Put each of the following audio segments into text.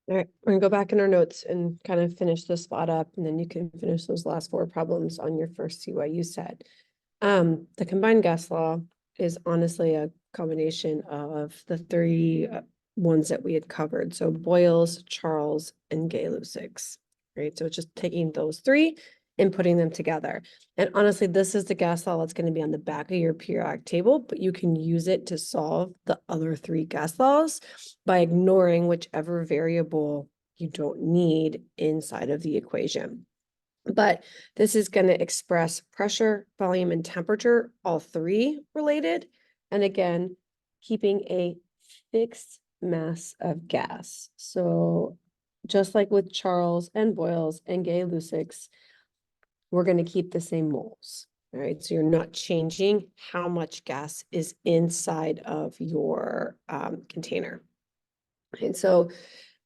All right, we're gonna go back in our notes and kind of finish this spot up, and then you can finish those last four problems on your first CYU set. The combined gas law is honestly a combination of the three ones that we had covered. So Boyle's, Charles, and Gay-Lussac's, right? So it's just taking those three and putting them together. And honestly, this is the gas law that's going to be on the back of your periodic table, but you can use it to solve the other three gas laws by ignoring whichever variable you don't need inside of the equation. But this is going to express pressure, volume, and temperature, all three related. And again, keeping a fixed mass of gas. So just like with Charles and Boyle's and Gay-Lussac's, we're going to keep the same moles. All right, so you're not changing how much gas is inside of your container. And so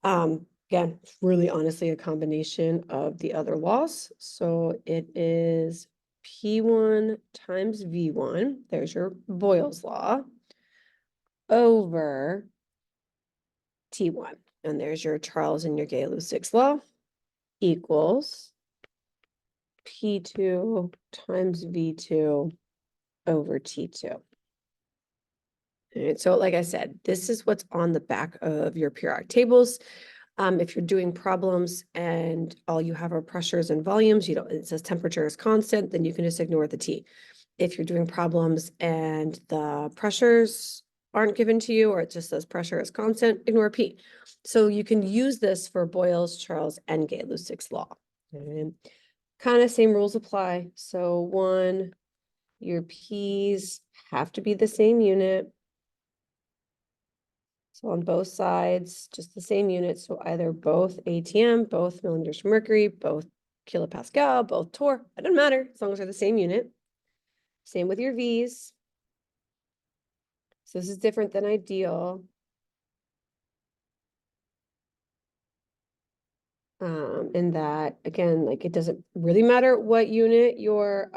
again, it's really honestly a combination of the other laws. So it is P1 times V1, there's your Boyle's law, over T1. And there's your Charles and your Gay-Lussac's law, equals P2 times V2 over T2. All right, so like I said, this is what's on the back of your periodic tables. If you're doing problems and all you have are pressures and volumes, it says temperature is constant, then you can just ignore the T. If you're doing problems and the pressures aren't given to you, or it just says pressure is constant, ignore P. So you can use this for Boyle's, Charles, and Gay-Lussac's law. And kind of same rules apply. So one, your P's have to be the same unit. So on both sides, just the same unit. So either both ATM, both millimeters of mercury, both kilopascal, both torr. It doesn't matter as long as they're the same unit. Same with your V's. So this is different than ideal. In that, again, like it doesn't really matter what unit your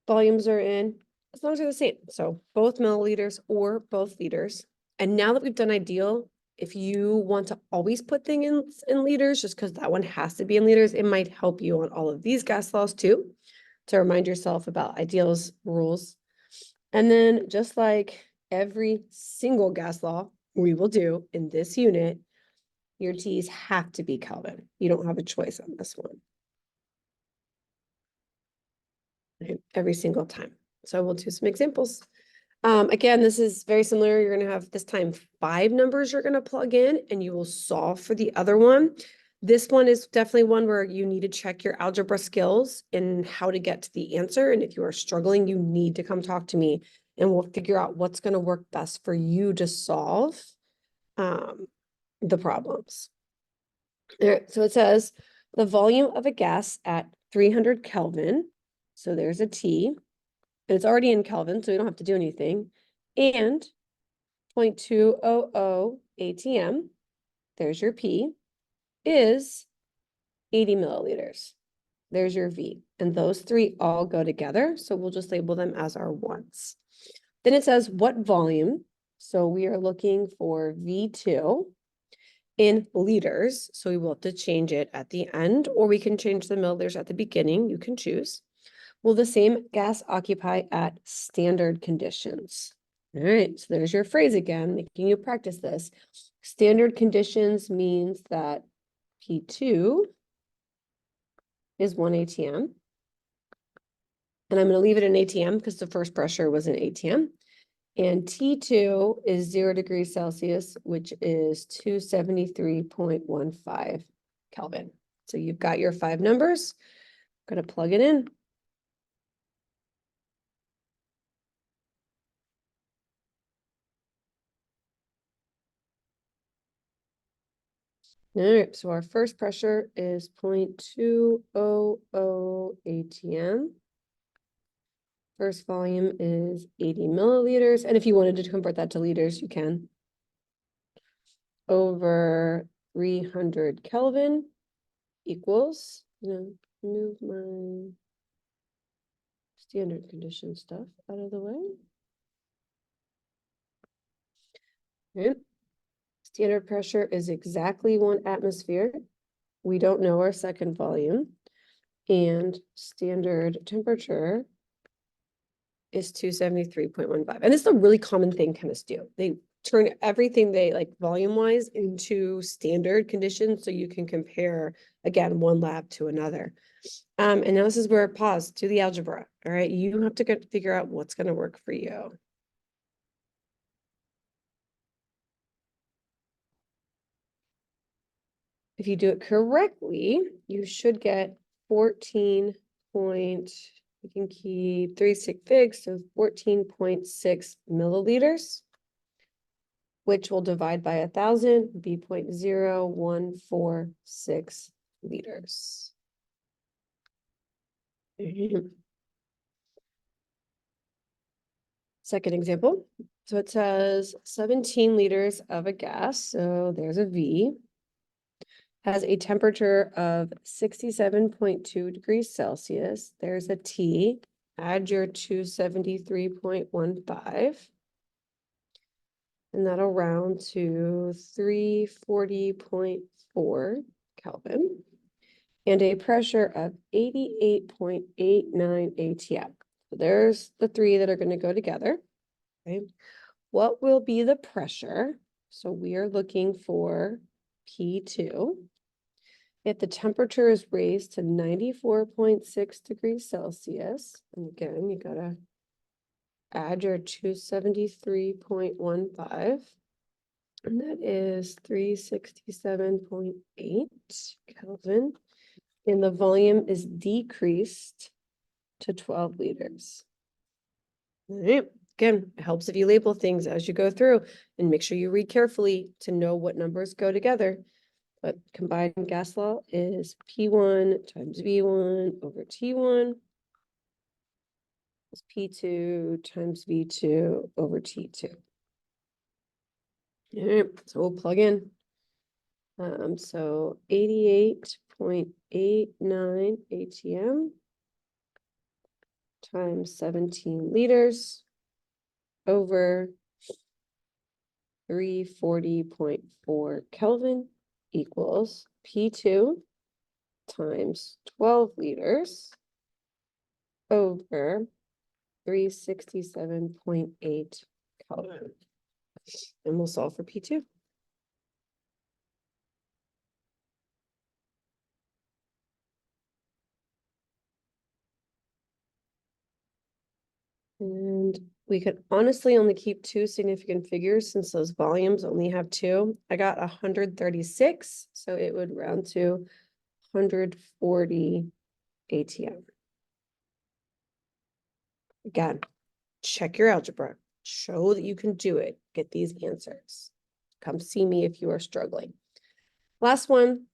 volumes are in, as long as they're the same. So both milliliters or both liters. And now that we've done ideal, if you want to always put things in liters, just because that one has to be in liters, it might help you on all of these gas laws too, to remind yourself about ideals rules. And then just like every single gas law we will do in this unit, your T's have to be Kelvin. You don't have a choice on this one. Every single time. So we'll do some examples. Again, this is very similar. You're going to have this time 5 numbers you're going to plug in and you will solve for the other one. This one is definitely one where you need to check your algebra skills and how to get to the answer. And if you are struggling, you need to come talk to me and we'll figure out what's going to work best for you to solve the problems. All right, so it says the volume of a gas at 300 Kelvin. So there's a T, and it's already in Kelvin, so we don't have to do anything. And 0.200 ATM, there's your P, is 80 milliliters. There's your V. And those three all go together. So we'll just label them as our ones. Then it says what volume. So we are looking for V2 in liters. So we will have to change it at the end, or we can change the milliliters at the beginning. You can choose. Will the same gas occupy at standard conditions? All right, so there's your phrase again, making you practice this. Standard conditions means that P2 is 1 ATM. And I'm going to leave it in ATM because the first pressure was in ATM. And T2 is 0 degrees Celsius, which is 273.15 Kelvin. So you've got your 5 numbers. I'm going to plug it in. All right, so our first pressure is 0.200 ATM. First volume is 80 milliliters. And if you wanted to convert that to liters, you can. Over 300 Kelvin equals, move my standard condition stuff out of the way. Right? Standard pressure is exactly 1 atmosphere. We don't know our second volume. And standard temperature is 273.15. And this is a really common thing chemists do. They turn everything they like volume-wise into standard conditions so you can compare, again, one lab to another. And now this is where pause to the algebra. All right, you have to figure out what's going to work for you. If you do it correctly, you should get 14 point, we can keep 36 figs, so 14.6 milliliters, which will divide by 1,000, be 0.0146 liters. Second example. So it says 17 liters of a gas, so there's a V, has a temperature of 67.2 degrees Celsius. There's a T, add your 273.15. And that'll round to 340.4 Kelvin. And a pressure of 88.89 ATM. So there's the three that are going to go together. Okay. What will be the pressure? So we are looking for P2. If the temperature is raised to 94.6 degrees Celsius, and again, you gotta add your 273.15, and that is 367.8 Kelvin, and the volume is decreased to 12 liters. All right. Again, it helps if you label things as you go through and make sure you read carefully to know what numbers go together. But combined gas law is P1 times V1 over T1 is P2 times V2 over T2. All right, so we'll plug in. So 88.89 ATM times 17 liters over 340.4 Kelvin equals P2 times 12 liters over 367.8 Kelvin. And we'll solve for P2. And we could honestly only keep 2 significant figures since those volumes only have 2. I got 136, so it would round to 140 ATM. Again, check your algebra. Show that you can do it. Get these answers. Come see me if you are struggling. Last one,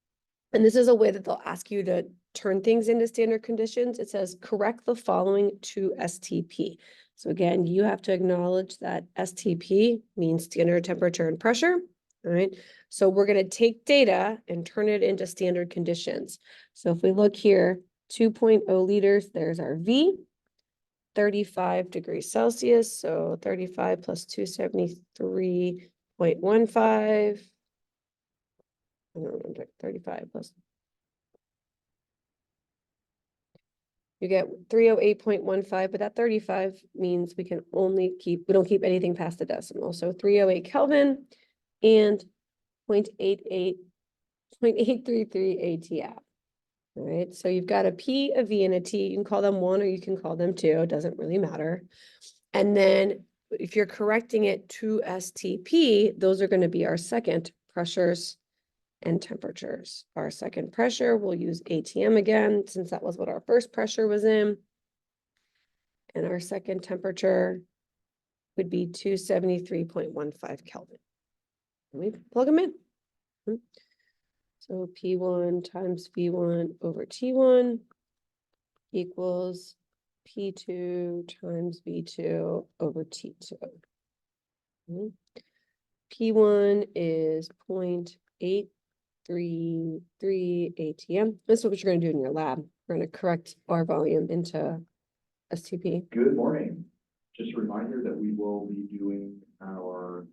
and this is a way that they'll ask you to turn things into standard conditions. It says correct the following to STP. So again, you have to acknowledge that STP means standard temperature and pressure. All right. So we're going to take data and turn it into standard conditions. So if we look here, 2.0 liters, there's our V, 35 degrees Celsius. So 35 plus 273.15. 35 plus. You get 308.15, but that 35 means we don't keep anything past the decimal. So 308 Kelvin and 0.833 ATM. All right, so you've got a P, a V, and a T. You can call them 1 or you can call them 2. It doesn't really matter. And then if you're correcting it to STP, those are going to be our second pressures and temperatures. Our second pressure, we'll use ATM again, since that was what our first pressure was in. And our second temperature would be 273.15 Kelvin. Let me plug them in. So P1 times V1 over T1 equals P2 times V2 over T2. P1 is 0.833 ATM. This is what you're going to do in your lab. We're going to correct our volume into STP. Good morning. Just a reminder that we will be doing our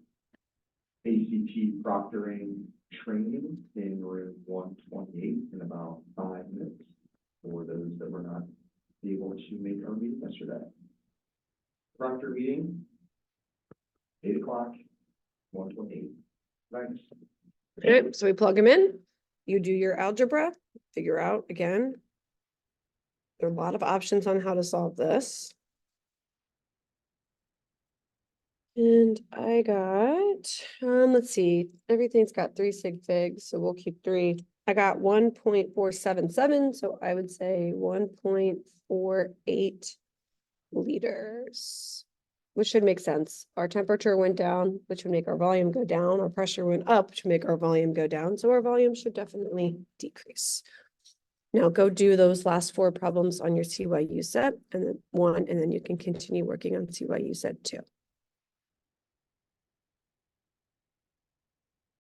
ACT proctoring training in room 128 in about 5 minutes for those that were not able to make our meeting yesterday. Proctor meeting, 8 o'clock, 128. Thanks. Okay, so we plug them in, you do your algebra, figure out again. There are a lot of options on how to solve this. And I got, let's see, everything's got 3 sig figs, so we'll keep 3. I got 1.477, so I would say 1.48 liters, which should make sense. Our temperature went down, which would make our volume go down. Our pressure went up, which would make our volume go down. So our volume should definitely decrease. Now go do those last 4 problems on your CYU set and then 1, and then you can continue working on CYU set 2.